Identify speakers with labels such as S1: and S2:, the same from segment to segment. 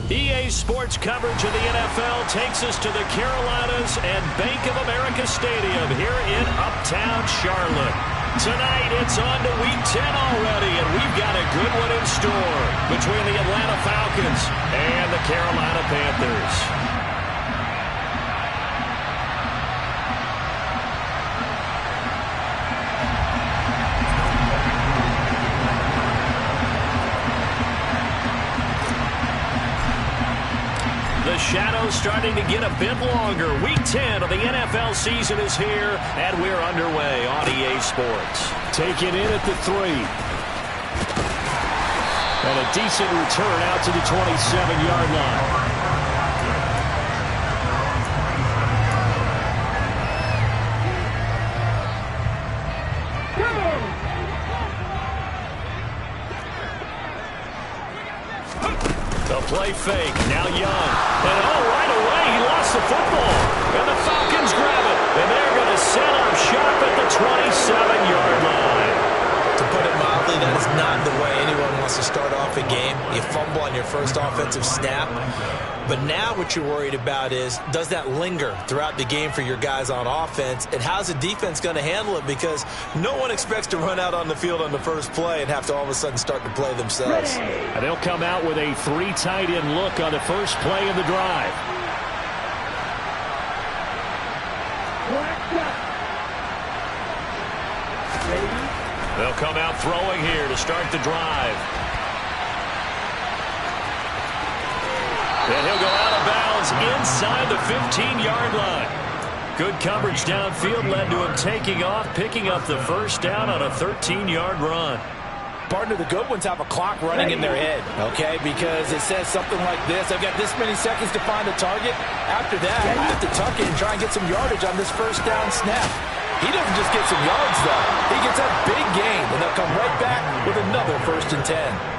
S1: EA Sports coverage of the NFL takes us to the Carolinas and Bank of America Stadium here in Uptown Charlotte. Tonight, it's on to Week 10 already, and we've got a good one in store between the Atlanta Falcons and the Carolina Panthers. The shadow's starting to get a bit longer. Week 10 of the NFL season is here, and we're underway on EA Sports.
S2: Taken in at the 3. And a decent return out to the 27-yard line.
S1: Play fake, now Young. And right away, he lost the football. And the Falcons grab it. And they're going to set up shop at the 27-yard line.
S3: To put it mildly, that is not the way anyone wants to start off a game. You fumble on your first offensive snap. But now what you're worried about is, does that linger throughout the game for your guys on offense? And how's the defense going to handle it? Because no one expects to run out on the field on the first play and have to all of a sudden start to play themselves.
S2: And they'll come out with a 3 tight end look on the first play of the drive.
S1: They'll come out throwing here to start the drive. And he'll go out of bounds inside the 15-yard line. Good coverage downfield led to him taking off, picking up the first down on a 13-yard run.
S4: Partner, the good ones have a clock running in their head, okay? Because it says something like this. I've got this many seconds to find a target. After that, I have to tuck it and try and get some yardage on this first down snap. He doesn't just get some yards, though. He gets a big gain, and they'll come right back with another 1st and 10.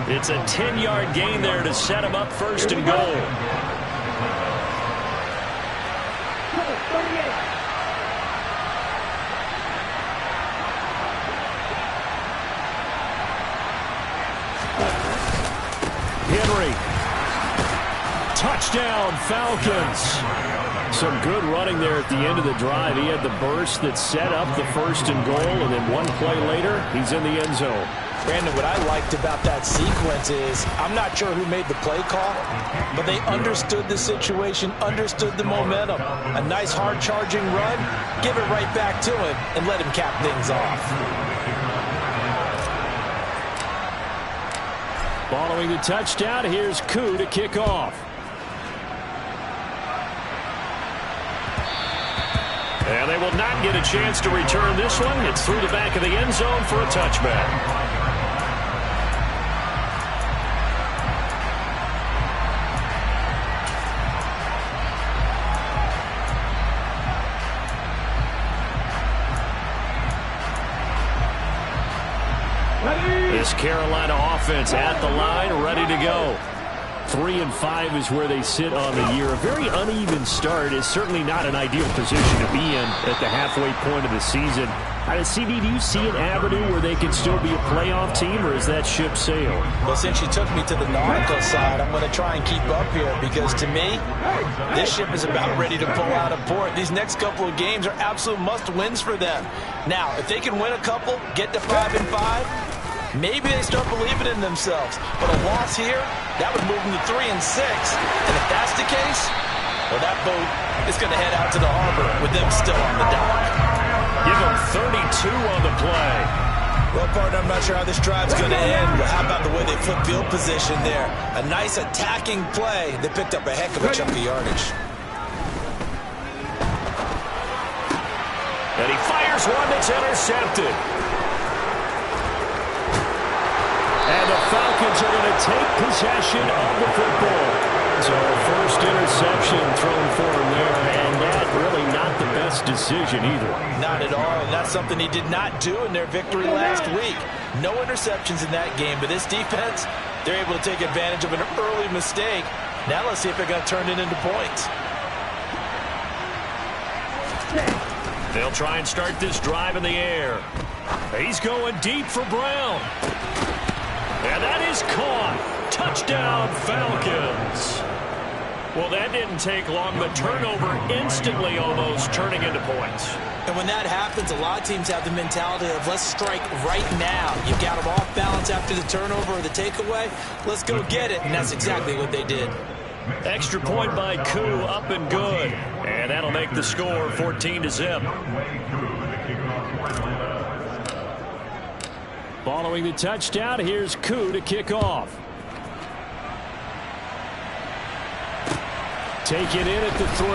S1: It's a 10-yard gain there to set him up 1st and goal.
S2: Henry. Touchdown, Falcons. Some good running there at the end of the drive. He had the burst that set up the 1st and goal, and then one play later, he's in the end zone.
S4: Brandon, what I liked about that sequence is I'm not sure who made the play call, but they understood the situation, understood the momentum. A nice hard-charging run, give it right back to him, and let him cap things off.
S2: Following the touchdown, here's Koo to kick off.
S1: And they will not get a chance to return this one. It's through the back of the end zone for a touchback. This Carolina offense at the line, ready to go.
S2: 3-5 is where they sit on the year. A very uneven start is certainly not an ideal position to be in at the halfway point of the season. CD, do you see an avenue where they can still be a playoff team, or is that ship sailed?
S4: Well, since you took me to the nautical side, I'm going to try and keep up here because, to me, this ship is about ready to pull out of port. These next couple of games are absolute must-wins for them. Now, if they can win a couple, get to 5-5, maybe they start believing in themselves. But a loss here, that would move them to 3-6. And if that's the case, well, that boat is going to head out to the harbor with them still on the dock.
S1: Give them 32 on the play.
S4: Well, partner, I'm not sure how this drive's going to end, but how about the way they flip field position there? A nice attacking play. They picked up a heck of a chunk of yardage.
S1: And he fires one that's intercepted.
S2: And the Falcons are going to take possession of the football. So first interception thrown for him there, and that really not the best decision either.
S4: Not at all, and that's something he did not do in their victory last week. No interceptions in that game, but this defense, they're able to take advantage of an early mistake. Now let's see if they're going to turn it into points.
S1: They'll try and start this drive in the air. He's going deep for Brown. And that is caught. Touchdown, Falcons. Well, that didn't take long, but turnover instantly almost turning into points.
S3: And when that happens, a lot of teams have the mentality of let's strike right now. You've got them off balance after the turnover or the takeaway. Let's go get it, and that's exactly what they did.
S1: Extra point by Koo, up and good. And that'll make the score 14-0.
S2: Following the touchdown, here's Koo to kick off. Take it in at the 3.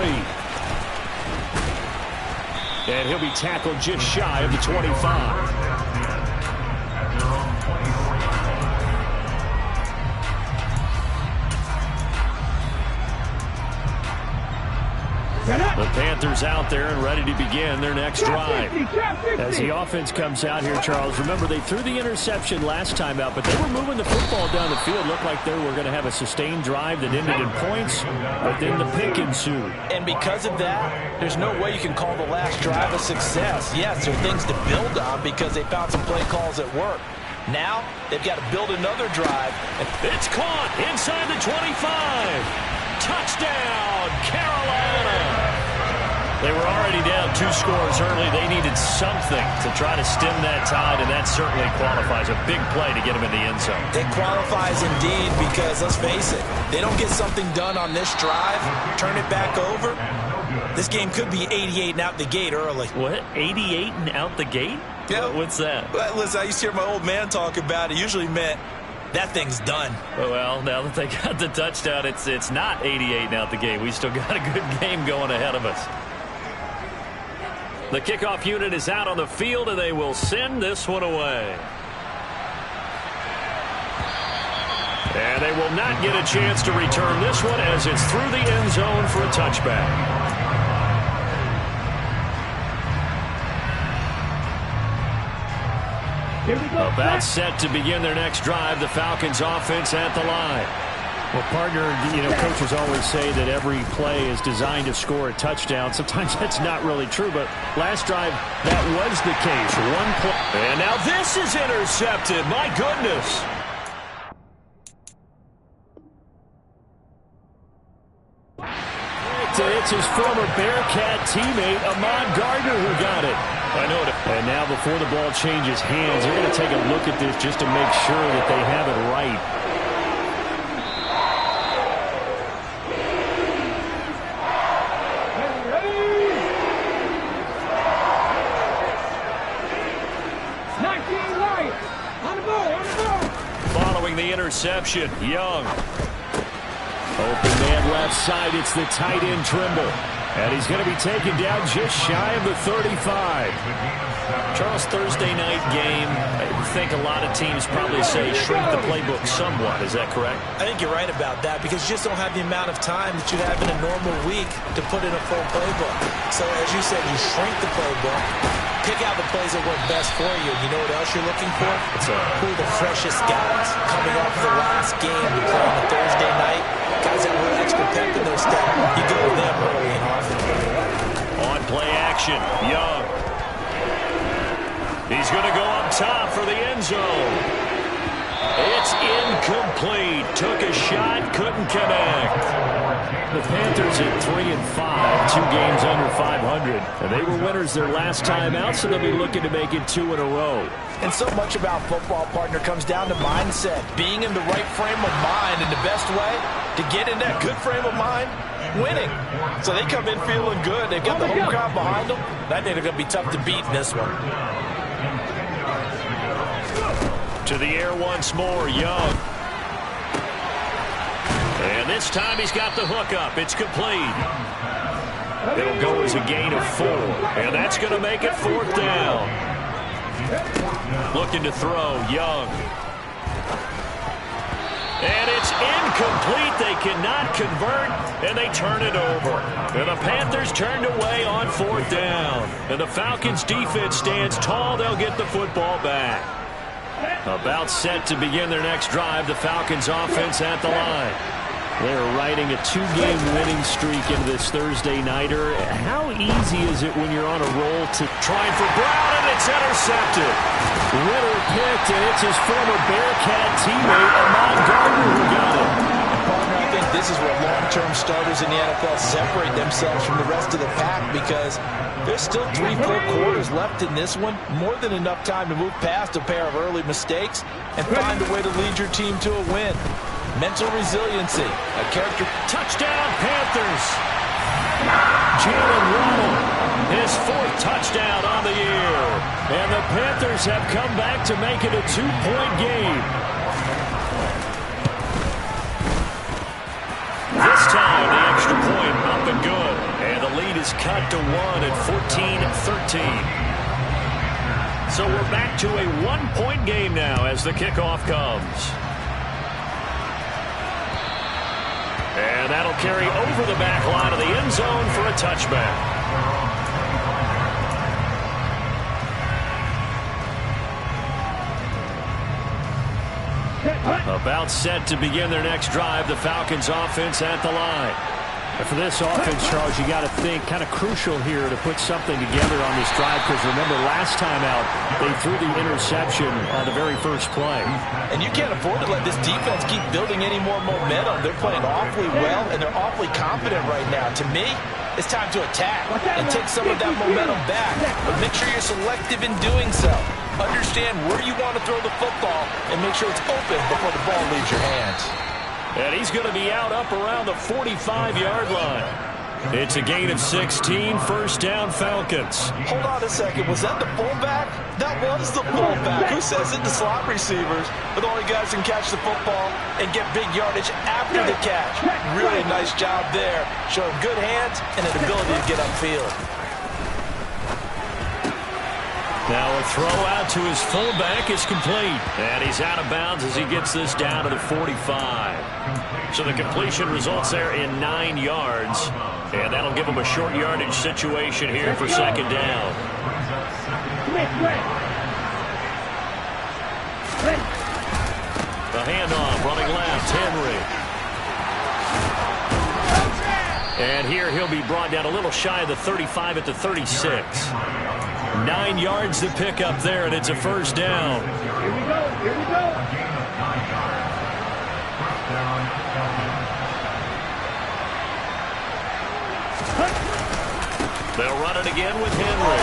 S2: And he'll be tackled just shy of the 25. The Panthers out there and ready to begin their next drive. As the offense comes out here, Charles, remember they threw the interception last time out, but they were moving the football down the field. Looked like they were going to have a sustained drive that ended in points, but then the pick ensued.
S4: And because of that, there's no way you can call the last drive a success. Yes, there are things to build on because they found some play calls that work. Now, they've got to build another drive.
S1: It's caught inside the 25. Touchdown, Carolina. They were already down 2 scores early. They needed something to try to stem that tide, and that certainly qualifies. A big play to get them in the end zone.
S3: It qualifies indeed because, let's face it, they don't get something done on this drive, turn it back over, this game could be 88 and out the gate early.
S1: What? 88 and out the gate?
S3: Yeah.
S1: What's that?
S3: Well, listen, I used to hear my old man talk about it. Usually meant that thing's done.
S1: Well, now that they got the touchdown, it's not 88 and out the gate. We still got a good game going ahead of us. The kickoff unit is out on the field, and they will send this one away. And they will not get a chance to return this one as it's through the end zone for a touchback. About set to begin their next drive, the Falcons offense at the line.
S2: Well, partner, coaches always say that every play is designed to score a touchdown. Sometimes that's not really true, but last drive, that was the case. One play.
S1: And now this is intercepted. My goodness.
S2: It's his former Bearcat teammate, Ahmad Gardner, who got it.
S1: I know it.
S2: And now before the ball changes hands, they're going to take a look at this just to make sure that they have it right.
S1: Following the interception, Young.
S2: Open man left side, it's the tight end Trimble. And he's going to be taken down just shy of the 35.
S1: Charles, Thursday night game, I think a lot of teams probably say shrink the playbook somewhat. Is that correct?
S3: I think you're right about that because you just don't have the amount of time that you have in a normal week to put in a full playbook. So as you said, you shrink the playbook, pick out the plays that work best for you. You know what else you're looking for? Who are the freshest guys coming off the last game to play on a Thursday night? Guys that were extra pep in their step. You go to them early and often.
S1: On play action, Young. He's going to go up top for the end zone. It's incomplete. Took a shot, couldn't connect.
S2: The Panthers at 3-5, 2 games under 500. And they were winners their last time out, so they'll be looking to make it 2 in a row.
S4: And so much about football, partner, comes down to mindset. Being in the right frame of mind, and the best way to get in that good frame of mind, winning. So they come in feeling good. They've got the home crowd behind them. I think they're going to be tough to beat in this one.
S1: To the air once more, Young. And this time he's got the hook up. It's complete. It'll go as a gain of 4. And that's going to make it 4th down. Looking to throw, Young. And it's incomplete. They cannot convert, and they turn it over. And the Panthers turned away on 4th down. And the Falcons' defense stands tall. They'll get the football back. About set to begin their next drive, the Falcons offense at the line.
S2: They're riding a 2-game winning streak into this Thursday nighter. How easy is it when you're on a roll to
S1: trying for Brown, and it's intercepted.
S2: Ritter picked, and it's his former Bearcat teammate, Ahmad Gardner, who got it.
S4: Partner, I think this is where long-term starters in the NFL separate themselves from the rest of the pack, because there's still 3 full quarters left in this one. More than enough time to move past a pair of early mistakes and find a way to lead your team to a win. Mental resiliency, a character.
S1: Touchdown, Panthers. Jalen Waddle, his 4th touchdown on the year.
S2: And the Panthers have come back to make it a 2-point game.
S1: This time, the extra point up and good. And the lead is cut to 1 at 14-13. So we're back to a 1-point game now as the kickoff comes. And that'll carry over the back line of the end zone for a touchback. About set to begin their next drive, the Falcons offense at the line.
S2: And for this offense, Charles, you got to think kind of crucial here to put something together on this drive, because remember last time out they threw the interception on the very first play.
S4: And you can't afford to let this defense keep building any more momentum. They're playing awfully well, and they're awfully confident right now. To me, it's time to attack and take some of that momentum back. But make sure you're selective in doing so. Understand where you want to throw the football and make sure it's open before the ball leaves your hands.
S1: And he's going to be out up around the 45-yard line. It's a gain of 16, first down Falcons.
S4: Hold on a second, was that the fullback? That was the fullback. Who says it? The slot receivers are the only guys who can catch the football and get big yardage after the catch. Really nice job there, showing good hands and an ability to get upfield.
S1: Now a throw out to his fullback is complete. And he's out of bounds as he gets this down to the 45. So the completion results there in 9 yards. And that'll give him a short yardage situation here for second down. The handoff running left, Henry. And here he'll be brought down a little shy of the 35 at the 36. 9 yards to pick up there, and it's a first down.
S5: Here we go, here we go.
S1: They'll run it again with Henry.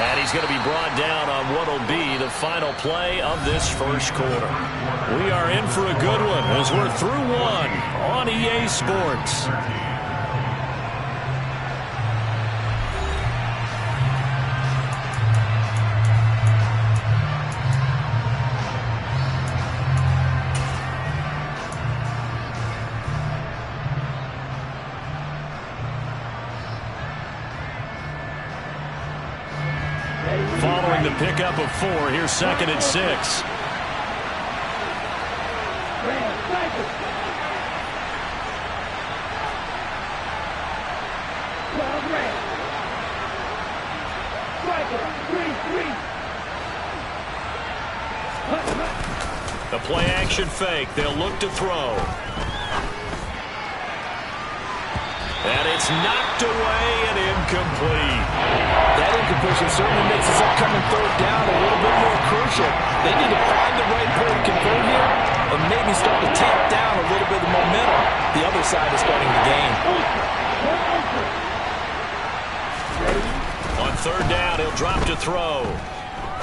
S1: And he's going to be brought down on what will be the final play of this first quarter. We are in for a good one as we're through one on EA Sports. Following the pickup of 4, here's second and 6. The play action fake. They'll look to throw. And it's knocked away and incomplete.
S4: That incompletion certainly makes this upcoming third down a little bit more crucial. They need to find the right play to convert here and maybe start to tamp down a little bit of momentum. The other side is starting to gain.
S1: On third down, he'll drop to throw.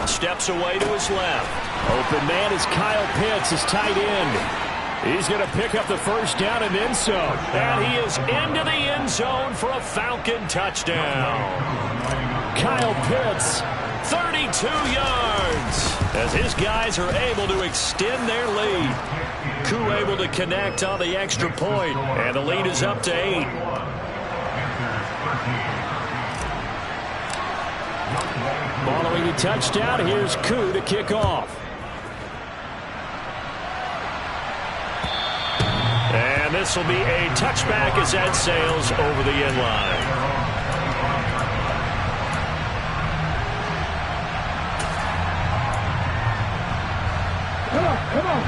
S1: Steps away to his left.
S2: Open man is Kyle Pitts, his tight end. He's going to pick up the first down and then some.
S1: And he is into the end zone for a Falcon touchdown.
S2: Kyle Pitts,
S1: 32 yards. As his guys are able to extend their lead. Koo able to connect on the extra point. And the lead is up to 8.
S2: Following the touchdown, here's Koo to kick off.
S1: And this will be a touchback as that sails over the end line.
S5: Come on.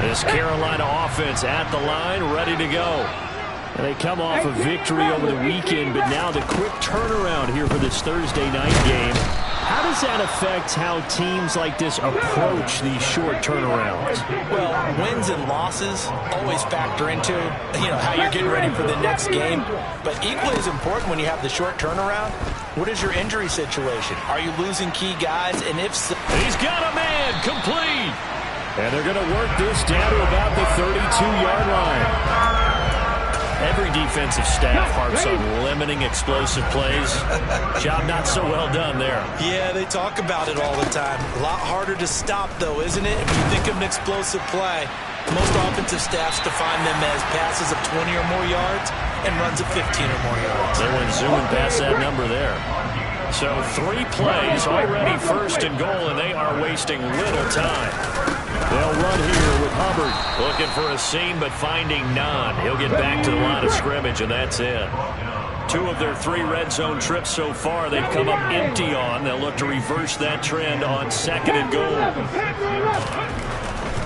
S1: This Carolina offense at the line, ready to go.
S2: And they come off a victory over the weekend, but now the quick turnaround here for this Thursday night game. How does that affect how teams like this approach these short turnarounds?
S4: Well, wins and losses always factor into, how you're getting ready for the next game. But equally as important when you have the short turnaround, what is your injury situation? Are you losing key guys? And if so...
S1: He's got a man, complete.
S2: And they're going to work this down to about the 32-yard line.
S1: Every defensive staff harps on limiting explosive plays. Job not so well done there.
S3: Yeah, they talk about it all the time. A lot harder to stop, though, isn't it? If you think of an explosive play, most offensive staffs define them as passes of 20 or more yards and runs of 15 or more yards.
S1: They went zooming past that number there. So 3 plays already first and goal, and they are wasting little time.
S2: They'll run here with Hubbard.
S1: Looking for a seam, but finding none. He'll get back to the line of scrimmage, and that's it. 2 of their 3 red zone trips so far, they've come up empty on. They'll look to reverse that trend on 2nd and goal.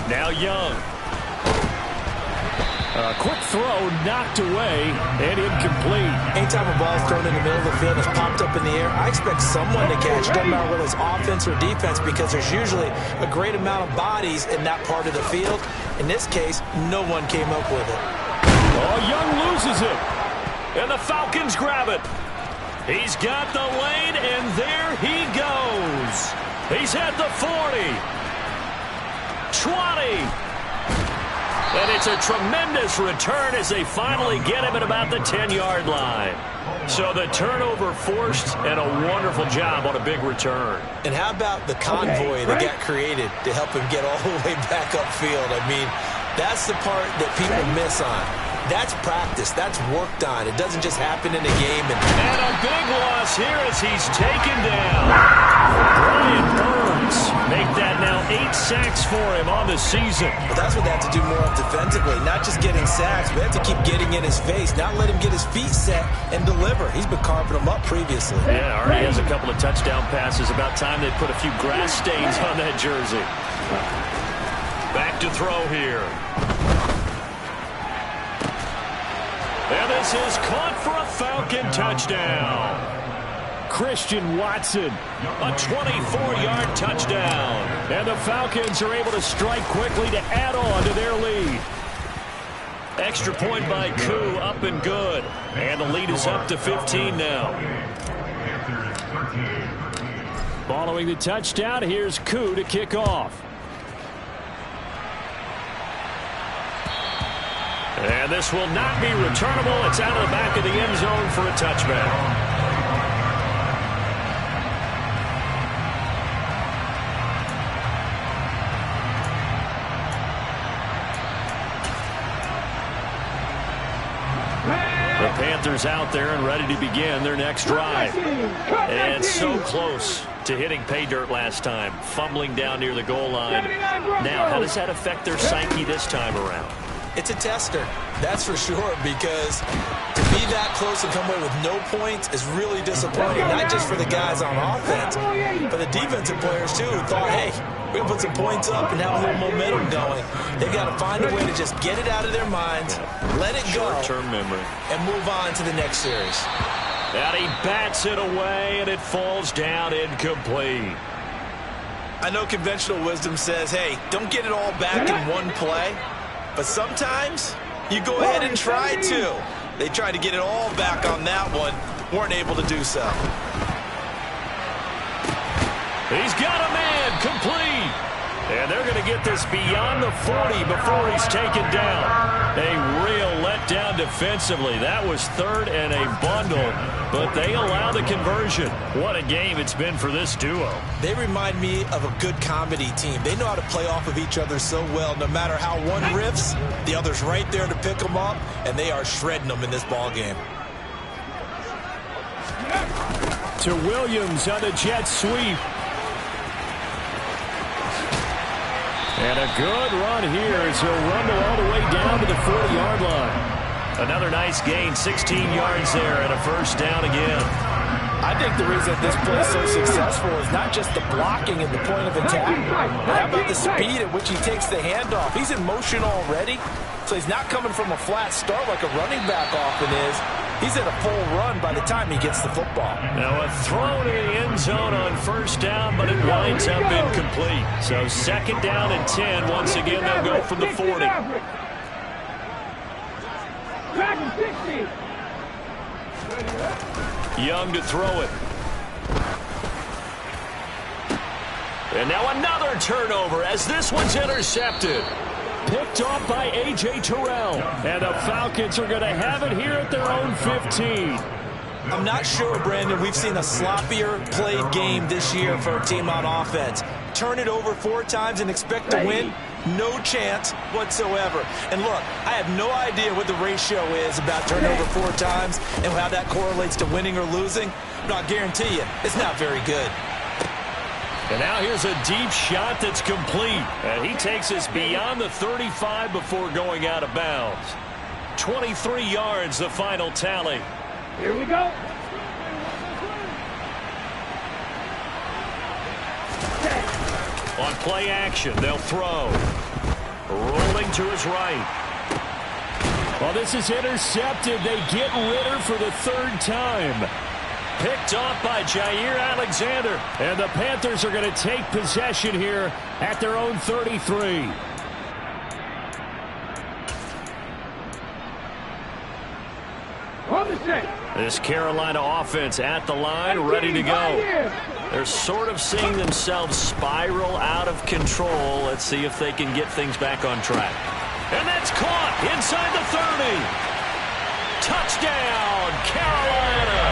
S1: Now Young.
S2: A quick throw knocked away and incomplete.
S3: Anytime a ball is thrown in the middle of the field and it's popped up in the air, I expect someone to catch it, no matter whether it's offense or defense, because there's usually a great amount of bodies in that part of the field. In this case, no one came up with it.
S2: Oh, Young loses it.
S1: And the Falcons grab it. He's got the lane, and there he goes. He's at the 40. 20. And it's a tremendous return as they finally get him at about the 10-yard line. So the turnover forced, and a wonderful job on a big return.
S3: And how about the convoy that got created to help him get all the way back upfield? I mean, that's the part that people miss on. That's practice. That's worked on. It doesn't just happen in a game.
S1: And a big loss here as he's taken down. Brian Burns make that now 8 sacks for him on the season.
S3: Well, that's what they have to do more of defensively. Not just getting sacks, but they have to keep getting in his face. Not let him get his feet set and deliver. He's been carving them up previously.
S1: Yeah, already has a couple of touchdown passes. About time they put a few grass stains on that jersey. Back to throw here. And this is caught for a Falcon touchdown.
S2: Christian Watson.
S1: A 24-yard touchdown.
S2: And the Falcons are able to strike quickly to add on to their lead.
S1: Extra point by Koo, up and good. And the lead is up to 15 now.
S2: Following the touchdown, here's Koo to kick off.
S1: And this will not be returnable. It's out of the back of the end zone for a touchback. The Panthers out there and ready to begin their next drive. And so close to hitting pay dirt last time, fumbling down near the goal line. Now, how does that affect their psyche this time around?
S3: It's a tester, that's for sure, because to be that close and come away with no points is really disappointing, not just for the guys on offense, but the defensive players, too, who thought, hey, we're going to put some points up and have a little momentum going. They've got to find a way to just get it out of their minds, let it go,
S1: short-term memory,
S3: and move on to the next series.
S1: And he bats it away, and it falls down incomplete.
S3: I know conventional wisdom says, hey, don't get it all back in one play. But sometimes you go ahead and try to. They tried to get it all back on that one. Weren't able to do so.
S1: He's got a man, complete. And they're going to get this beyond the 40 before he's taken down. A real letdown defensively. That was third and a bundle, but they allow the conversion. What a game it's been for this duo.
S3: They remind me of a good comedy team. They know how to play off of each other so well. No matter how one riffs, the other's right there to pick them up, and they are shredding them in this ball game.
S2: To Williams on the jet sweep. And a good run here as he'll rumble all the way down to the 40-yard line.
S1: Another nice gain, 16 yards there, and a first down again.
S4: I think the reason this play is so successful is not just the blocking and the point of attack, but how about the speed at which he takes the handoff? He's in motion already, so he's not coming from a flat start like a running back often is. He's in a full run by the time he gets the football.
S1: Now a throw to the end zone on first down, but it winds up incomplete. So second down and 10. Once again, they'll go from the 40. Young to throw it. And now another turnover as this one's intercepted. Picked off by A.J. Terrell. And the Falcons are going to have it here at their own 15.
S3: I'm not sure, Brandon, we've seen a sloppier played game this year for a team on offense. Turn it over 4 times and expect to win? No chance whatsoever. And look, I have no idea what the ratio is about turnover 4 times and how that correlates to winning or losing. But I'll guarantee you, it's not very good.
S1: And now here's a deep shot that's complete. And he takes us beyond the 35 before going out of bounds. 23 yards, the final tally.
S5: Here we go.
S1: On play action, they'll throw. Rolling to his right. Well, this is intercepted. They get Ritter for the 3rd time. Picked off by Jair Alexander. And the Panthers are going to take possession here at their own 33. This Carolina offense at the line, ready to go. They're sort of seeing themselves spiral out of control. Let's see if they can get things back on track. And that's caught inside the 30. Touchdown, Carolina.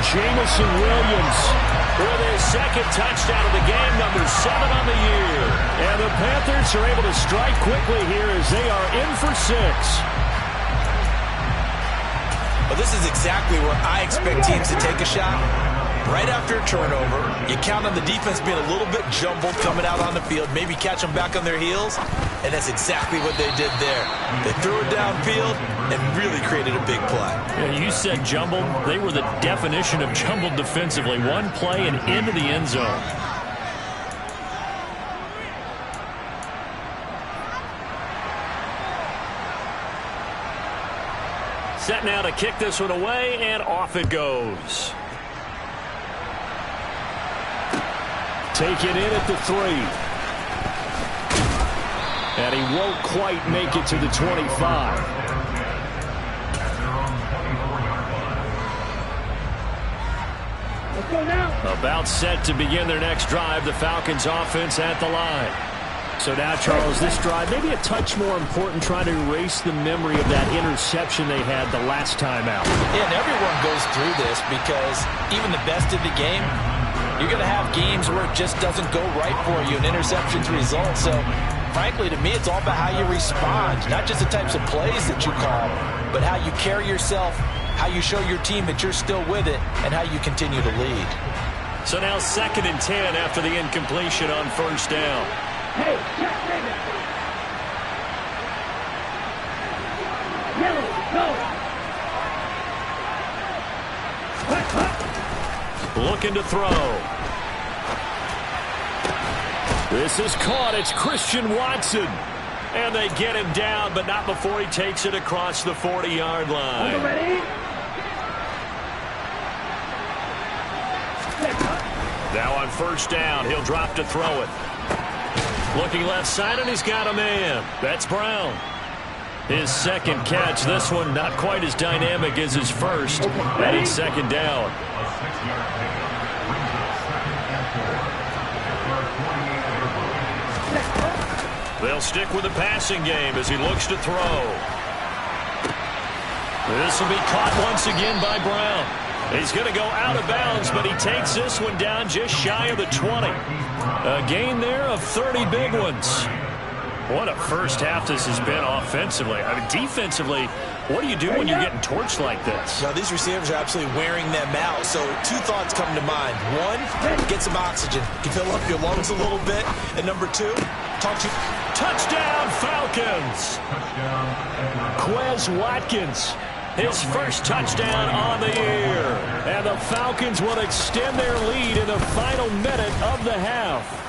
S1: Jamison Williams with his 2nd touchdown of the game, number 7 on the year. And the Panthers are able to strike quickly here as they are in for 6.
S3: Well, this is exactly where I expect teams to take a shot. Right after a turnover, you count on the defense being a little bit jumbled coming out on the field, maybe catch them back on their heels, and that's exactly what they did there. They threw it downfield and really created a big play.
S1: Yeah, you said jumbled. They were the definition of jumbled defensively. One play and into the end zone. Set now to kick this one away, and off it goes. Taken in at the 3. And he won't quite make it to the 25.
S5: Let's go now.
S1: About set to begin their next drive, the Falcons offense at the line. So now, Charles, this drive maybe a touch more important, trying to erase the memory of that interception they had the last time out.
S4: Yeah, and everyone goes through this because even the best of the game, you're going to have games where it just doesn't go right for you, and interceptions result. So, frankly, to me, it's all about how you respond, not just the types of plays that you call, but how you carry yourself, how you show your team that you're still with it, and how you continue to lead.
S1: So now 2nd and 10 after the incompletion on first down.
S5: Hey, yellow, go.
S1: Looking to throw. This is caught. It's Christian Watson. And they get him down, but not before he takes it across the 40-yard line.
S5: Ready?
S1: Now on first down, he'll drop to throw it. Looking left side, and he's got a man. That's Brown. His 2nd catch. This one not quite as dynamic as his first. And it's 2nd down. They'll stick with the passing game as he looks to throw. This will be caught once again by Brown. He's going to go out of bounds, but he takes this one down just shy of the 20. A gain there of 30 big ones. What a first half this has been offensively. I mean, defensively, what do you do when you're getting torched like this?
S3: Now, these receivers are absolutely wearing them out. So 2 thoughts come to mind. 1, get some oxygen. You can fill up your lungs a little bit. And number 2, talk to...
S1: Touchdown, Falcons! Quez Watkins His first touchdown on the year.
S2: And the Falcons will extend their lead in the final minute of the half.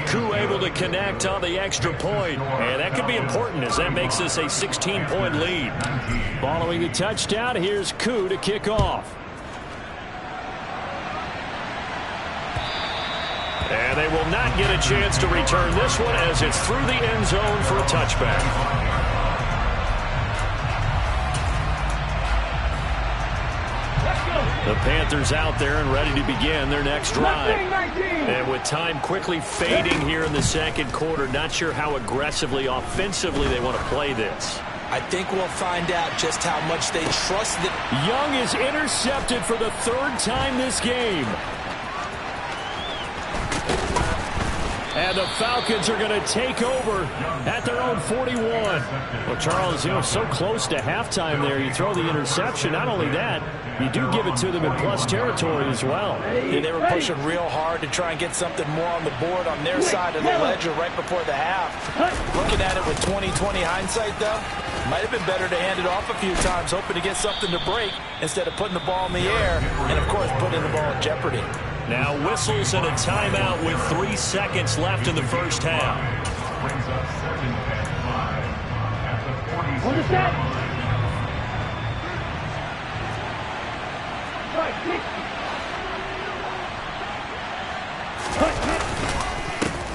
S1: Koo able to connect on the extra point. And that could be important as that makes this a 16-point lead.
S2: Following the touchdown, here's Koo to kick off.
S1: And they will not get a chance to return this one as it's through the end zone for a touchback. The Panthers out there and ready to begin their next drive. And with time quickly fading here in the second quarter, not sure how aggressively, offensively they want to play this.
S3: I think we'll find out just how much they trust it.
S2: Young is intercepted for the third time this game. And the Falcons are going to take over at their own 41.
S1: Well, Charles, so close to halftime there. You throw the interception. Not only that, you do give it to them in plus territory as well.
S4: Yeah, they were pushing real hard to try and get something more on the board on their side of the ledger right before the half. Looking at it with 20/20 hindsight, though, might have been better to hand it off a few times, hoping to get something to break instead of putting the ball in the air and, of course, putting the ball in jeopardy.
S1: Now whistles and a timeout with 3 seconds left in the first half.
S5: On the set.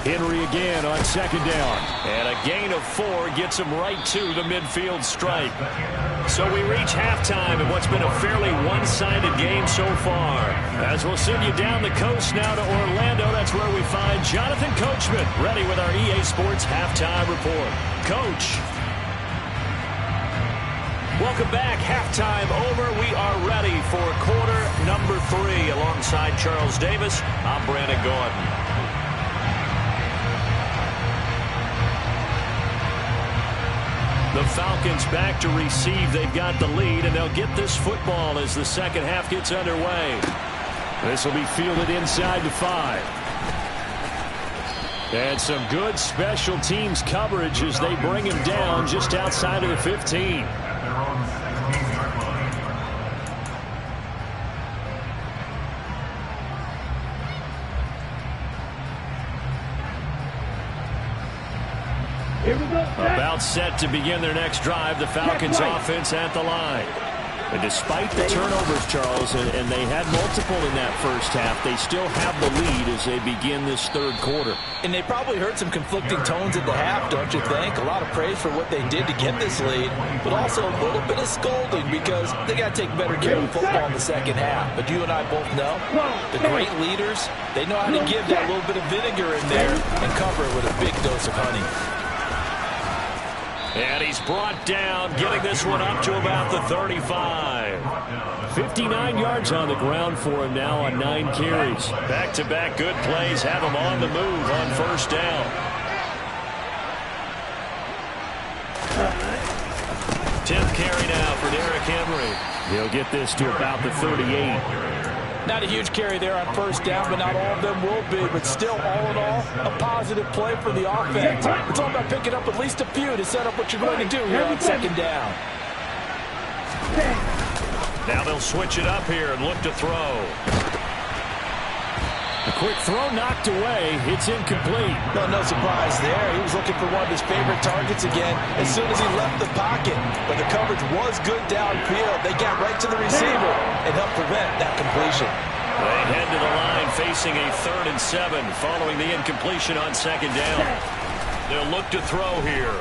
S2: Henry again on second down.
S1: And a gain of 4 gets him right to the midfield stripe. So we reach halftime in what's been a fairly one-sided game so far. As we'll send you down the coast now to Orlando, that's where we find Jonathan Coachman ready with our EA Sports Halftime Report. Coach. Welcome back. Halftime over. We are ready for quarter number 3. Alongside Charles Davis, I'm Brandon Gordon. The Falcons back to receive. They've got the lead, and they'll get this football as the second half gets underway.
S2: This will be fielded inside the 5. And some good special teams coverage as they bring him down just outside of the 15.
S1: About set to begin their next drive, the Falcons offense at the line.
S2: And despite the turnovers, Charles, and they had multiple in that first half, they still have the lead as they begin this third quarter.
S4: And they probably heard some conflicting tones at the half, don't you think? A lot of praise for what they did to get this lead, but also a little bit of scolding because they got to take better care of football in the second half. But you and I both know the great leaders, they know how to give that little bit of vinegar in there and cover it with a big dose of honey.
S1: And he's brought down, getting this one up to about the 35.
S2: 59 yards on the ground for him now on 9 carries.
S1: Back-to-back good plays have him on the move on first down. 10th carry now for Derrick Henry.
S2: He'll get this to about the 38.
S4: Not a huge carry there on first down, but not all of them will be. But still, all in all, a positive play for the offense. It's all about picking up at least a few to set up what you're going to do here on second down.
S1: Now they'll switch it up here and look to throw.
S2: A quick throw knocked away. It's incomplete.
S4: No surprise there. He was looking for one of his favorite targets again as soon as he left the pocket. But the coverage was good downfield. They got right to the receiver and helped prevent that completion.
S1: They head to the line facing a 3rd and 7 following the incompletion on second down. They'll look to throw here.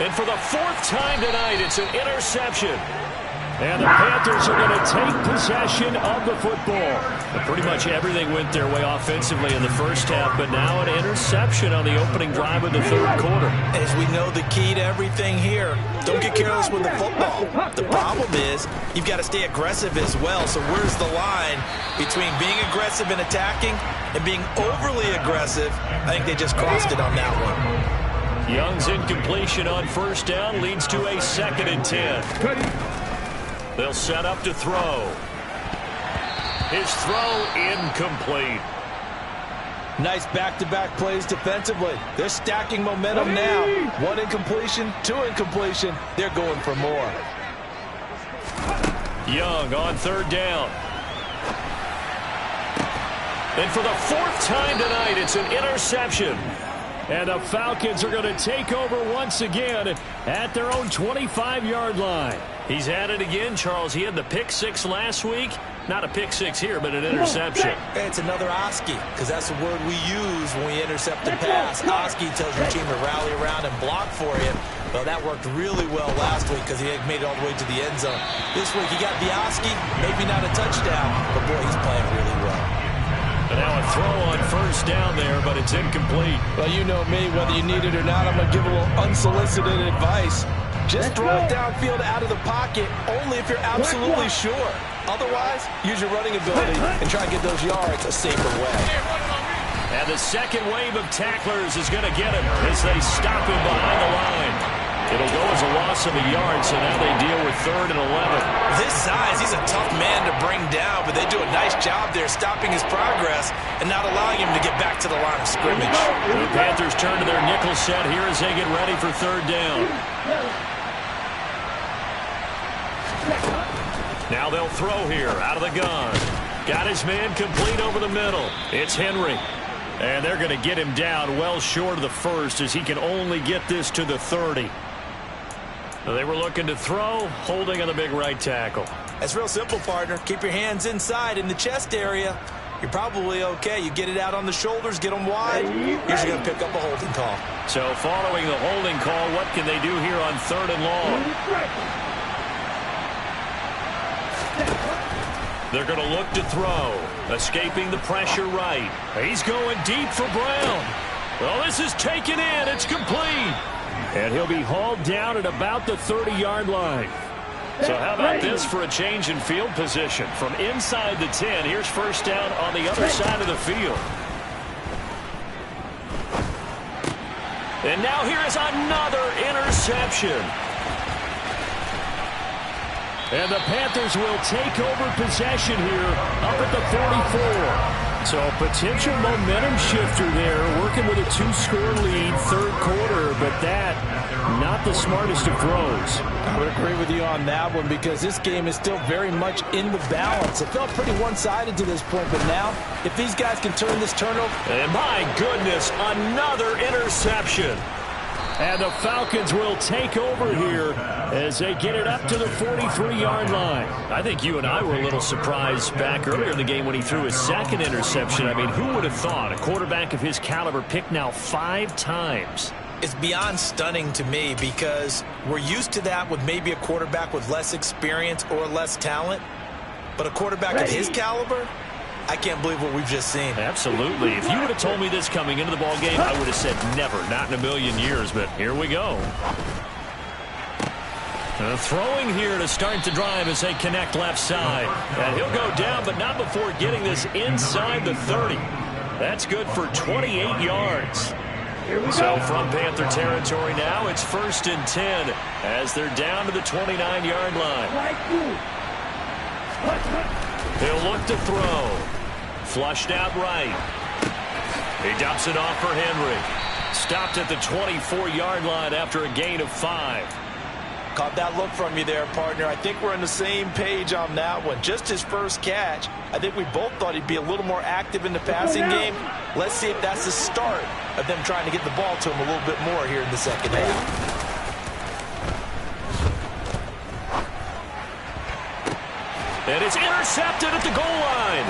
S1: And for the 4th time tonight, it's an interception.
S2: And the Panthers are going to take possession of the football.
S1: And pretty much everything went their way offensively in the first half, but now an interception on the opening drive of the third quarter.
S3: As we know, the key to everything here, don't get careless with the football. The problem is you've got to stay aggressive as well. So where's the line between being aggressive and attacking and being overly aggressive? I think they just crossed it on that one.
S1: Young's incompletion on first down leads to a 2nd and 10. They'll set up to throw. His throw incomplete.
S4: Nice back-to-back plays defensively. They're stacking momentum now. 1 incompletion, 2 incompletion. They're going for more.
S1: Young on 3rd down. And for the 4th time tonight, it's an interception. And the Falcons are going to take over once again at their own 25-yard line. He's at it again, Charles. He had the pick 6 last week. Not a pick 6 here, but an interception.
S3: It's another Oski, because that's the word we use when we intercept a pass. Oski tells your team to rally around and block for you. Well, that worked really well last week because he had made it all the way to the end zone. This week he got the Oski, maybe not a touchdown, but boy, he's playing really well.
S1: And now a throw on 1st down there, but it's incomplete.
S4: Well, you know me, whether you need it or not, I'm going to give a little unsolicited advice. Just throw it downfield out of the pocket, only if you're absolutely sure. Otherwise, use your running ability and try and get those yards a safer way.
S1: And the second wave of tacklers is going to get him as they stop him behind the line. It'll go as a loss of a yard, so now they deal with 3rd and 11.
S3: This size, he's a tough man to bring down, but they do a nice job there stopping his progress and not allowing him to get back to the line of scrimmage.
S1: The Panthers turn to their nickel set here as they get ready for 3rd down. Now they'll throw here out of the gun. Got his man complete over the middle. It's Henry. And they're going to get him down well short of the 1st as he can only get this to the 30. They were looking to throw, holding on the big right tackle.
S3: That's real simple, partner. Keep your hands inside in the chest area. You're probably okay. You get it out on the shoulders, get them wide. Usually going to pick up a holding call.
S1: So following the holding call, what can they do here on 3rd and long? They're going to look to throw. Escaping the pressure right. He's going deep for Brown. Well, this is taken in. It's complete. And he'll be hauled down at about the 30-yard line. So how about this for a change in field position? From inside the 10, here's 1st down on the other side of the field. And now here is another interception. And the Panthers will take over possession here up at the 44. So a potential momentum shifter there, working with a 2-score lead, 3rd quarter, but that, not the smartest of throws.
S4: I would agree with you on that one because this game is still very much in the balance. It felt pretty one-sided to this point, but now, if these guys can turn this turnover...
S1: And my goodness, another interception. And the Falcons will take over here as they get it up to the 43-yard line. I think you and I were a little surprised back earlier in the game when he threw his 2nd interception. I mean, who would have thought a quarterback of his caliber picked now 5 times?
S3: It's beyond stunning to me because we're used to that with maybe a quarterback with less experience or less talent. But a quarterback of his caliber, I can't believe what we've just seen.
S1: Absolutely. If you would have told me this coming into the ballgame, I would have said never, not in a million years. But here we go. Throwing here to start the drive as they connect left side. And he'll go down, but not before getting this inside the 30. That's good for 28 yards. So from Panther territory now, it's 1st and 10 as they're down to the 29-yard line. He'll look to throw. Flushed out right. He dumps it off for Henry. Stopped at the 24-yard line after a gain of 5.
S4: Caught that look from you there, partner. I think we're on the same page on that one. Just his 1st catch. I think we both thought he'd be a little more active in the passing game. Let's see if that's the start of them trying to get the ball to him a little bit more here in the 2nd half.
S1: And it's intercepted at the goal line.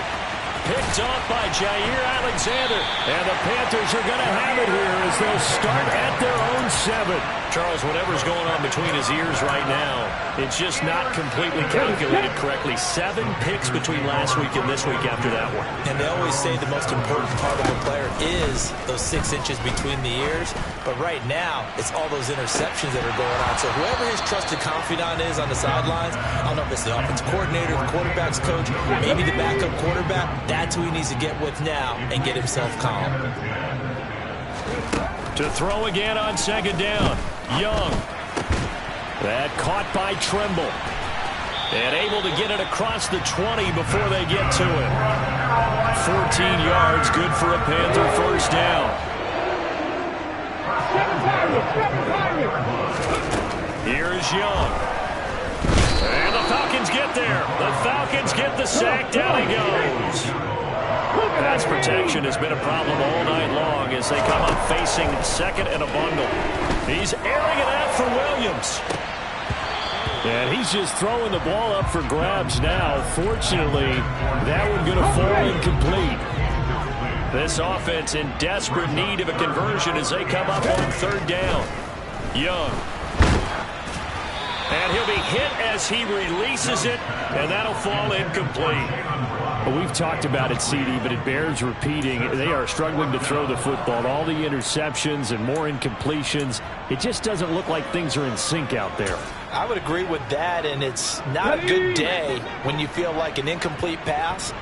S1: Picked off by Jair Alexander. And the Panthers are going to have it here as they'll start at their own 7. Charles, whatever's going on between his ears right now, it's just not completely calculated correctly. 7 picks between last week and this week after that one.
S3: And they always say the most important part of a player is those 6 inches between the ears. But right now, it's all those interceptions that are going on. So whoever his trusted confidant is on the sidelines, I don't know if it's the offensive coordinator, the quarterback's coach, maybe the backup quarterback, that's who he needs to get with now and get himself calm.
S1: To throw again on 2nd down. Young. That caught by Trimble. And able to get it across the 20 before they get to it. 14 yards, good for a Panther first down. Here's Young. And the Falcons get there. The Falcons get the sack. Down he goes. Pass protection has been a problem all night long as they come up facing second and a bundle. He's airing it out for Williams. And he's just throwing the ball up for grabs now. Fortunately, that one going to fall incomplete. This offense in desperate need of a conversion as they come up on third down. Young. And he'll be hit as he releases it, and that'll fall incomplete.
S2: Well, we've talked about it, CD, but it bears repeating. They are struggling to throw the football. All the interceptions and more incompletions. It just doesn't look like things are in sync out there.
S4: I would agree with that, and it's not a good day when you feel like an incomplete pass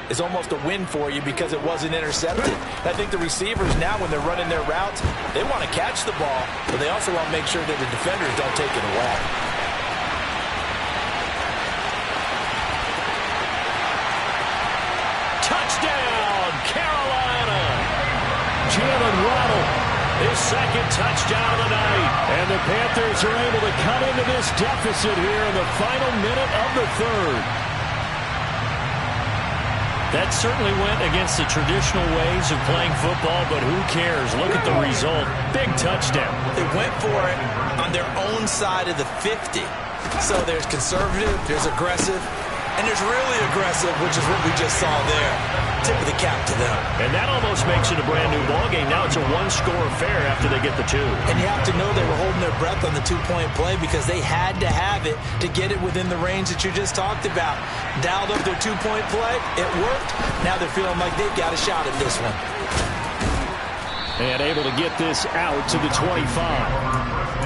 S4: is almost a win for you because it wasn't intercepted. I think the receivers now, when they're running their routes, they want to catch the ball, but they also want to make sure that the defenders don't take it away.
S1: Touchdown, Carolina! Jalen Waddle, his second touchdown of the night. And the Panthers are able to cut into this deficit here in the final minute of the third. That certainly went against the traditional ways of playing football, but who cares? Look at the result. Big touchdown.
S3: They went for it on their own side of the 50. So there's conservative, there's aggressive, and there's really aggressive, which is what we just saw there. Tip of the cap to them.
S1: And that almost makes it a brand-new ballgame. Now it's a one-score affair after they get the two.
S3: And you have to know they were holding their breath on the two-point play because they had to have it to get it within the range that you just talked about. Dialed up their two-point play. It worked. Now they're feeling like they've got a shot at this one.
S2: And able to get this out to the 25.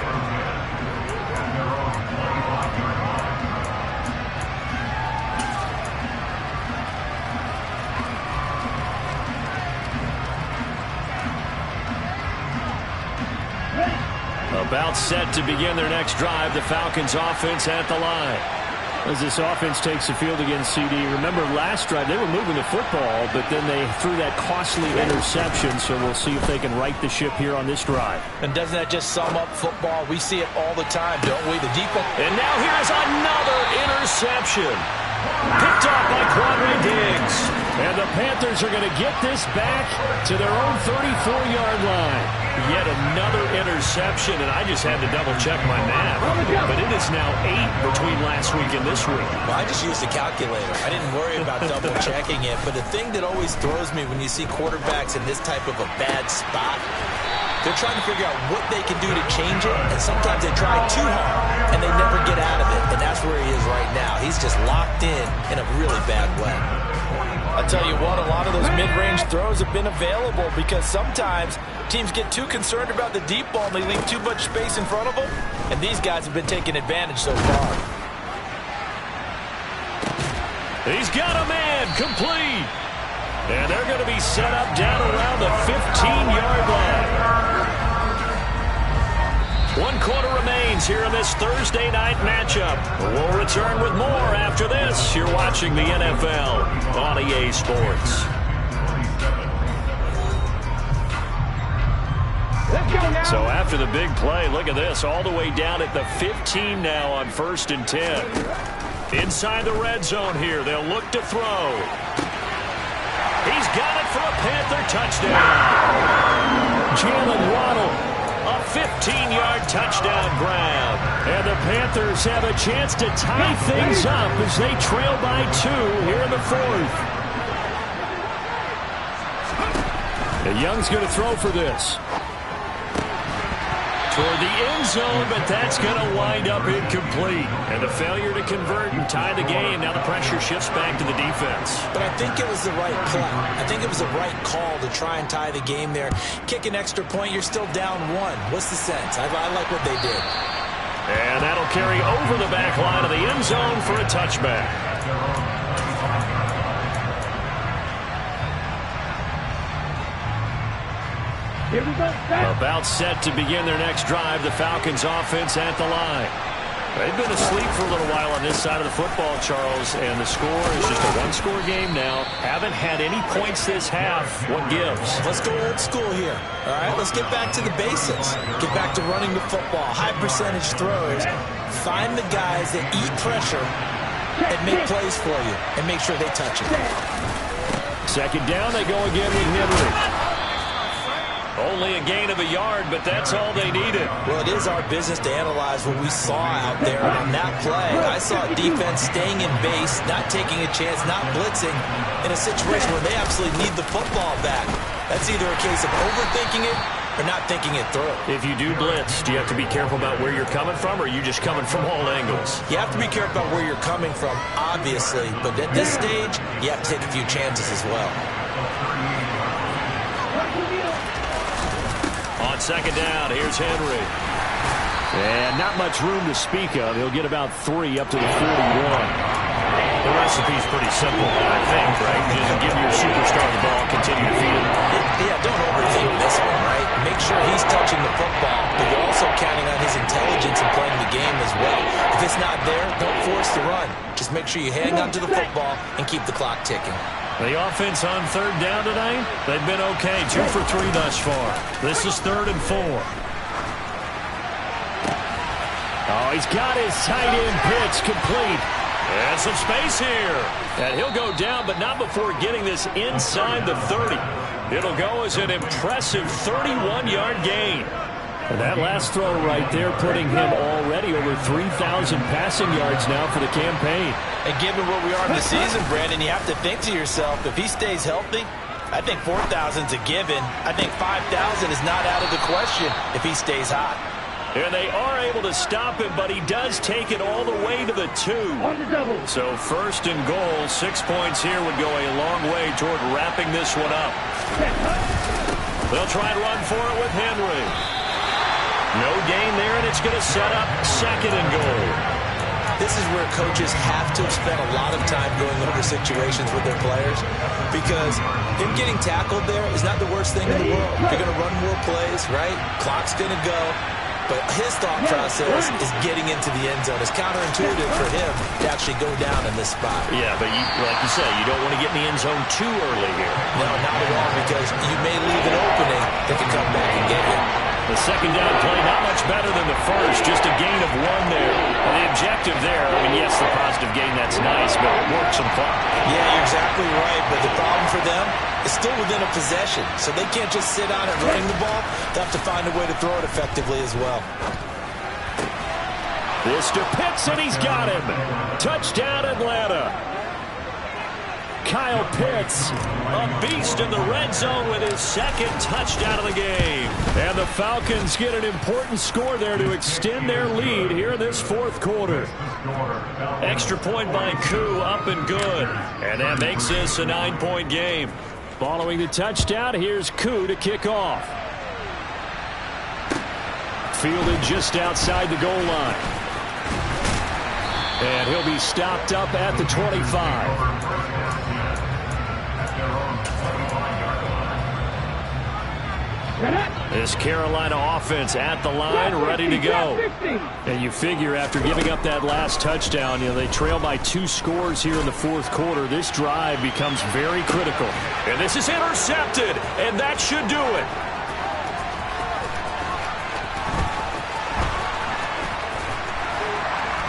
S1: About set to begin their next drive, the Falcons offense at the line.
S2: As this offense takes the field against CD, remember last drive they were moving the football, but then they threw that costly interception, so we'll see if they can right the ship here on this drive.
S4: And doesn't that just sum up football? We see it all the time, don't we? The defense.
S1: And now here's another interception. Picked off by Quandre Diggs. And the Panthers are going to get this back to their own 34-yard line. Yet another interception, and I just had to double-check my math. But it is now 8 between last week and this week.
S3: Well, I just used a calculator. I didn't worry about double-checking it. But the thing that always throws me when you see quarterbacks in this type of a bad spot, they're trying to figure out what they can do to change it, and sometimes they try too hard, and they never get out of it. And that's where he is right now. He's just locked in a really bad way.
S4: I'll tell you what, a lot of those mid-range throws have been available because sometimes teams get too concerned about the deep ball and they leave too much space in front of them, and these guys have been taking advantage so far.
S1: He's got a man complete. And they're going to be set up down around the 15-yard line. 1 quarter remains here in this Thursday night matchup. We'll return with more after this. You're watching the NFL on EA Sports. So after the big play, look at this. All the way down at the 15 now on 1st and 10. Inside the red zone here. They'll look to throw. He's got it for a Panther touchdown. Jalen Waddle. A 15-yard touchdown grab.
S2: And the Panthers have a chance to tie things up as they trail by 2 here in the 4th. And Young's going to throw for this.
S1: Toward the end zone, but that's going to wind up incomplete. And a failure to convert and tie the game. Now the pressure shifts back to the defense.
S3: But I think it was the right play. I think it was the right call to try and tie the game there. Kick an extra point, you're still down 1. What's the sense? I like what they did.
S1: And that'll carry over the back line of the end zone for a touchback.
S5: Here we go.
S1: About set to begin their next drive, the Falcons offense at the line. They've been asleep for a little while on this side of the football, Charles, and the score is just a one-score game now. Haven't had any points this half. What gives?
S3: Let's go old school here. All right, let's get back to the basics. Get back to running the football, high percentage throws. Find the guys that eat pressure and make plays for you, and make sure they touch it.
S1: Second down, they go again with Henry. Only a gain of a yard, but that's all they needed.
S3: Well, it is our business to analyze what we saw out there. And on that play, I saw defense staying in base, not taking a chance, not blitzing, in a situation where they absolutely need the football back. That's either a case of overthinking it or not thinking it through.
S1: If you do blitz, do you have to be careful about where you're coming from, or are you just coming from all angles?
S3: You have to be careful about where you're coming from, obviously. But at this stage, you have to take a few chances as well.
S1: On second down, here's Henry.
S2: And not much room to speak of. He'll get about 3 up to the 41.
S1: The recipe's pretty simple, I think, right? Just give your superstar the ball, continue to feed him.
S3: Yeah, don't overthink this one, right? Make sure he's touching the football, but you're also counting on his intelligence and playing the game as well. If it's not there, don't force the run. Just make sure you hang on to the football and keep the clock ticking.
S1: The offense on third down tonight, they've been okay. 2 for 3 thus far. This is 3rd and 4.
S2: Oh, he's got his tight end pitch complete.
S1: And some space here. And he'll go down, but not before getting this inside the 30. It'll go as an impressive 31-yard gain.
S2: And that last throw right there putting him already over 3,000 passing yards now for the campaign.
S4: And given where we are in the season, Brandon, you have to think to yourself, if he stays healthy, I think 4,000's a given. I think 5,000 is not out of the question if he stays hot.
S1: And they are able to stop him, but he does take it all the way to the 2. So 1st and goal, 6 points here would go a long way toward wrapping this one up. They'll try and run for it with Henry. No gain there, and it's going to set up 2nd and goal.
S3: This is where coaches have to spend a lot of time going over situations with their players, because him getting tackled there is not the worst thing in the world. You're going to run more plays, right? Clock's going to go. But his thought process is getting into the end zone. It's counterintuitive for him to actually go down in this spot.
S1: Yeah, but like you say, you don't want to get in the end zone too early here.
S3: No, not at all, because you may leave an opening that can come back and get you.
S1: The second down play, not much better than the first, just a gain of 1 there. And the objective there, I mean, yes, the positive gain, that's nice, but it works some clock.
S3: Yeah, you're exactly right, but the problem for them is still within a possession, so they can't just sit on it running the ball. They have to find a way to throw it effectively as well.
S2: This to Pitts, and he's got him. Touchdown, Atlanta. Kyle Pitts,
S1: a beast in the red zone with his 2nd touchdown of the game.
S2: And the Falcons get an important score there to extend their lead here in this 4th quarter.
S1: Extra point by Koo, up and good. And that makes this a 9-point game.
S2: Following the touchdown, here's Koo to kick off. Fielded just outside the goal line. And he'll be stopped up at the 25.
S1: This Carolina offense at the line, ready to go.
S2: And you figure after giving up that last touchdown, they trail by 2 scores here in the 4th quarter. This drive becomes very critical.
S1: And this is intercepted, and that should do it.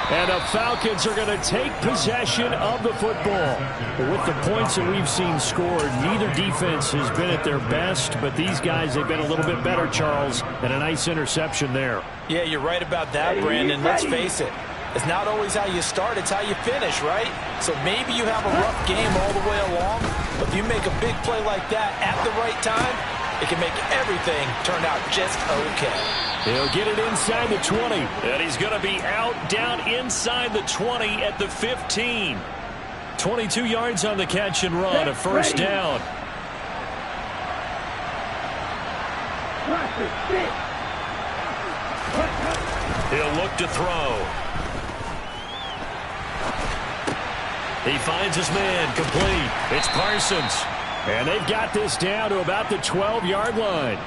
S2: And the Falcons are going to take possession of the football. But with the points that we've seen scored, neither defense has been at their best, but these guys, they've been a little bit better, Charles, and a nice interception there.
S4: Yeah, you're right about that, Brandon. Let's face it. It's not always how you start, it's how you finish, right? So maybe you have a rough game all the way along, but if you make a big play like that at the right time, it can make everything turn out just okay.
S2: He'll get it inside the 20.
S1: And he's going to be out down inside the 20 at the 15. 22 yards on the catch and run, a 1st down. He'll look to throw. He finds his man, complete. It's Parsons.
S2: And they've got this down to about the 12-yard line.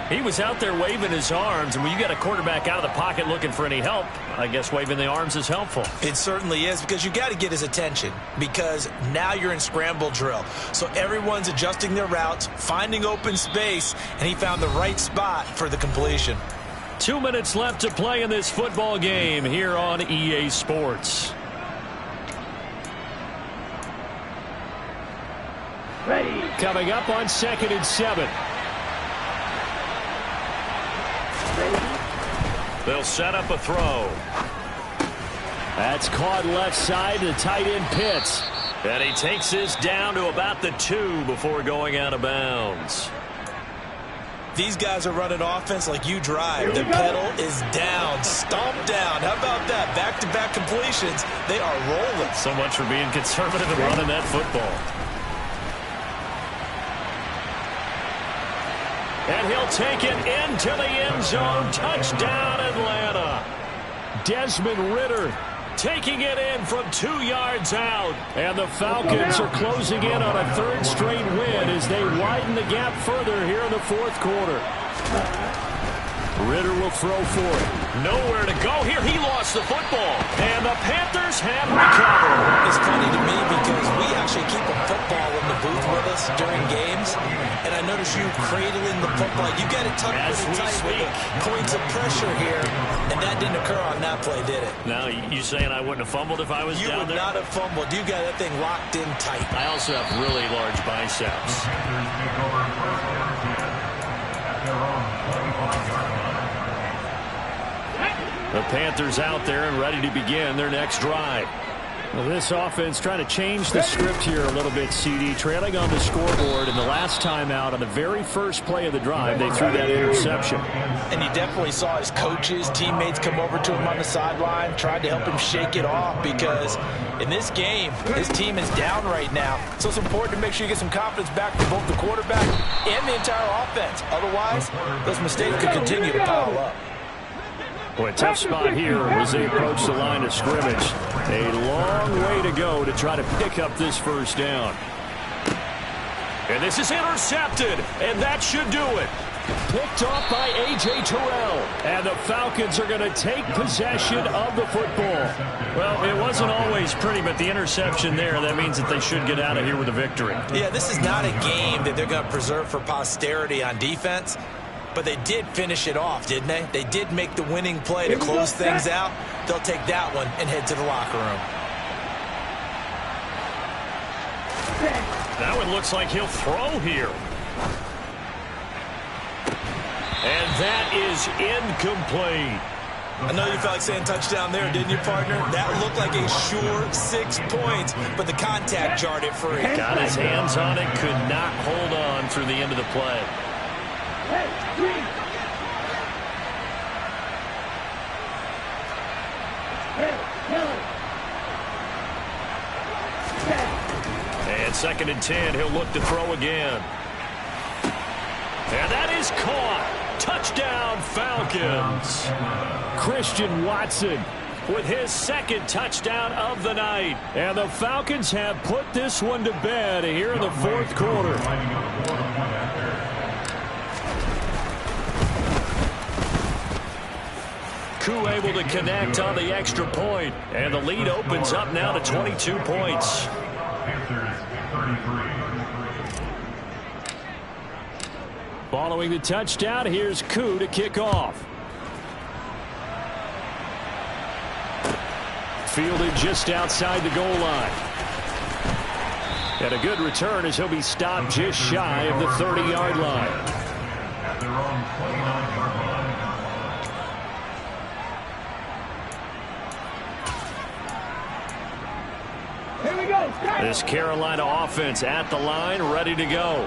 S1: He was out there waving his arms, and when you got a quarterback out of the pocket looking for any help, I guess waving the arms is helpful.
S3: It certainly is, because you got to get his attention, because now you're in scramble drill. So everyone's adjusting their routes, finding open space, and he found the right spot for the completion.
S1: 2 minutes left to play in this football game here on EA Sports.
S2: Ready. Coming up on 2nd and 7.
S1: They'll set up a throw.
S2: That's caught left side to tight end Pitts.
S1: And he takes this down to about the 2 before going out of bounds.
S3: These guys are running offense like you drive. The pedal is down, stomped down. How about that? Back-to-back completions. They are rolling.
S1: So much for being conservative and running that football. And he'll take it into the end zone. Touchdown, Atlanta.
S2: Desmond Ridder
S1: taking it in from 2 yards out.
S2: And the Falcons are closing in on a 3rd straight win as they widen the gap further here in the 4th quarter. Ridder will throw for it.
S1: Nowhere to go here. He lost the football. And the Panthers have recovered.
S3: It's funny to me because we actually keep a football in the booth with us during games. And I notice you cradling the football. You got it tucked pretty tight with the points of pressure here. And that didn't occur on that play, did it?
S1: Now, you saying I wouldn't have fumbled if I was down there?
S3: You would not have fumbled. You got that thing locked in tight.
S1: I also have really large biceps.
S2: The Panthers out there and ready to begin their next drive. Well, this offense trying to change the script here a little bit, CD. Trailing on the scoreboard, and the last time out on the very first play of the drive, they threw that interception.
S3: And you definitely saw his coaches, teammates come over to him on the sideline, tried to help him shake it off, because in this game, his team is down right now. So it's important to make sure you get some confidence back from both the quarterback and the entire offense. Otherwise, those mistakes could continue to pile up.
S2: Boy, tough spot here as they approach the line of scrimmage. A long way to go to try to pick up this first down.
S1: And this is intercepted, and that should do it.
S2: Picked off by A.J. Terrell. And the Falcons are going to take possession of the football.
S1: Well, it wasn't always pretty, but the interception there, that means that they should get out of here with a victory.
S3: Yeah, this is not a game that they're going to preserve for posterity on defense. But they did finish it off, didn't they? They did make the winning play to close things out. They'll take that one and head to the locker room.
S1: Now it looks like he'll throw here. And that is incomplete.
S3: I know you felt like saying touchdown there, didn't you, partner? That looked like a sure 6 points, but the contact jarred it free.
S1: Got his hands on it, could not hold on through the end of the play. And 2nd and 10, he'll look to throw again. And that is caught. Touchdown, Falcons.
S2: Christian Watson
S1: with his 2nd touchdown of the night.
S2: And the Falcons have put this one to bed here in the 4th quarter.
S1: Koo able to connect on the extra point, and the lead opens up now to 22 points.
S2: Following the touchdown, here's Koo to kick off. Fielded just outside the goal line. And a good return as he'll be stopped just shy of the 30-yard line. This Carolina offense at the line, ready to go.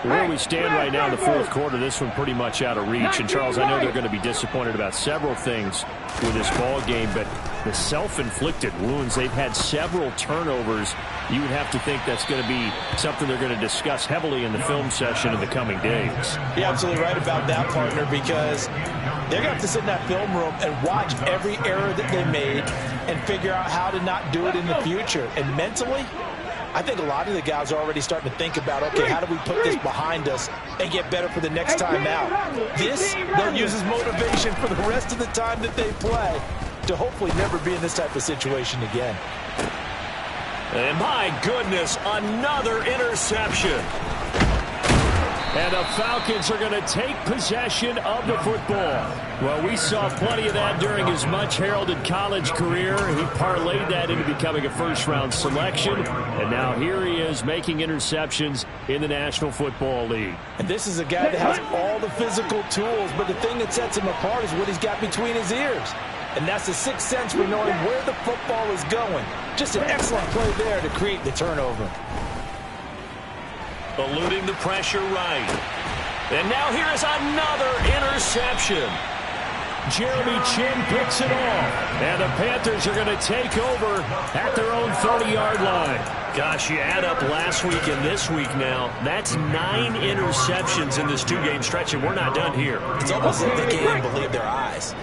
S2: Where we stand right now in the 4th quarter, this one pretty much out of reach. And, Charles, I know they're going to be disappointed about several things with this ball game, but the self-inflicted wounds, they've had several turnovers. You would have to think that's going to be something they're going to discuss heavily in the film session in the coming days.
S3: You're absolutely right about that, partner, because they're going to have to sit in that film room and watch every error that they made and figure out how to not do it in the future. And mentally,
S4: I think a lot of the guys are already starting to think about, okay, how do we put this behind us and get better for the next time out? This, they'll use as motivation for the rest of the time that they play to hopefully never be in this type of situation again.
S1: And my goodness, another interception. And the Falcons are going to take possession of the football. Well, we saw plenty of that during his much-heralded college career. He parlayed that into becoming a first-round selection. And now here he is making interceptions in the National Football League.
S4: And this is a guy that has all the physical tools, but the thing that sets him apart is what he's got between his ears. And that's the sixth sense for knowing where the football is going. Just an excellent play there to create the turnover.
S1: Eluding the pressure right. And now here is another interception. Jeremy Chinn picks it off. And the Panthers are going to take over at their own 30-yard line. Gosh, you add up last week and this week now, that's 9 interceptions in this 2-game stretch, and we're not done here.
S3: It's almost like they can't even believe their eyes.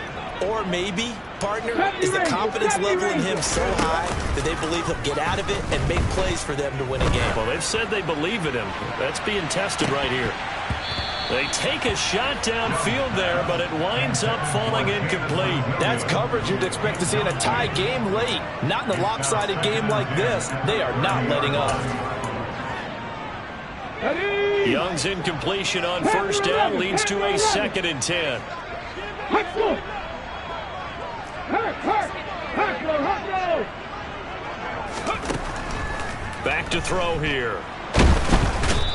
S3: Or maybe, partner, is the confidence level in him so high that they believe he'll get out of it and make plays for them to win a game.
S1: Well, they've said they believe in him. That's being tested right here. They take a shot downfield there, but it winds up falling incomplete.
S4: That's coverage you'd expect to see in a tie game late. Not in a lopsided game like this. They are not letting up.
S1: Young's incompletion on first down leads to a 2nd and 10. Back to throw here.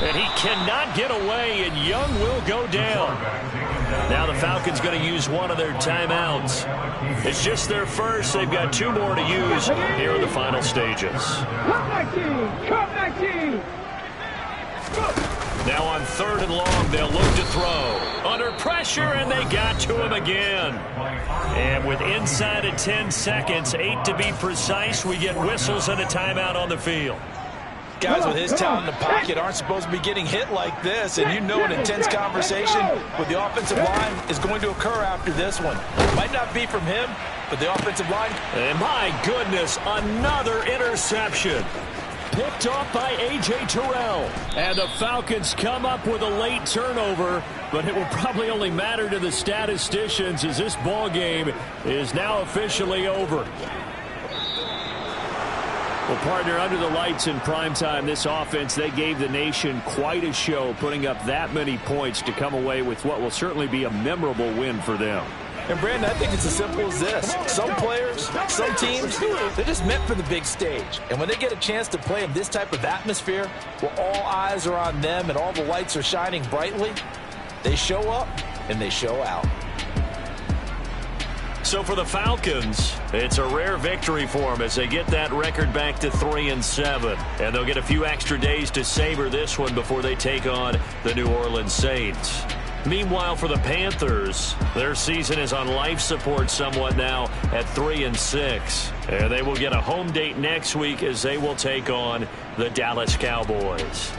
S1: And he cannot get away, and Young will go down. Now the Falcons going to use one of their timeouts. It's just their first. They've got 2 more to use here in the final stages. Now on 3rd and long, they'll look to throw. Under pressure, and they got to him again. And with inside of 10 seconds, 8 to be precise, we get whistles and a timeout on the field.
S4: Guys with his talent in the pocket aren't supposed to be getting hit like this, and you know an intense conversation with the offensive line is going to occur after this one. Might not be from him, but the offensive line.
S1: And my goodness, another interception. Picked off by A.J. Terrell. And the Falcons come up with a late turnover, but it will probably only matter to the statisticians as this ball game is now officially over. Well, partner, under the lights in primetime, this offense, they gave the nation quite a show, putting up that many points to come away with what will certainly be a memorable win for them.
S4: And, Brandon, I think it's as simple as this. Some players, some teams, they're just meant for the big stage. And when they get a chance to play in this type of atmosphere where all eyes are on them and all the lights are shining brightly, they show up and they show out.
S1: So for the Falcons, it's a rare victory for them as they get that record back to 3-7. And they'll get a few extra days to savor this one before they take on the New Orleans Saints. Meanwhile, for the Panthers, their season is on life support somewhat now at 3-6. And they will get a home date next week as they will take on the Dallas Cowboys.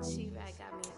S6: She got me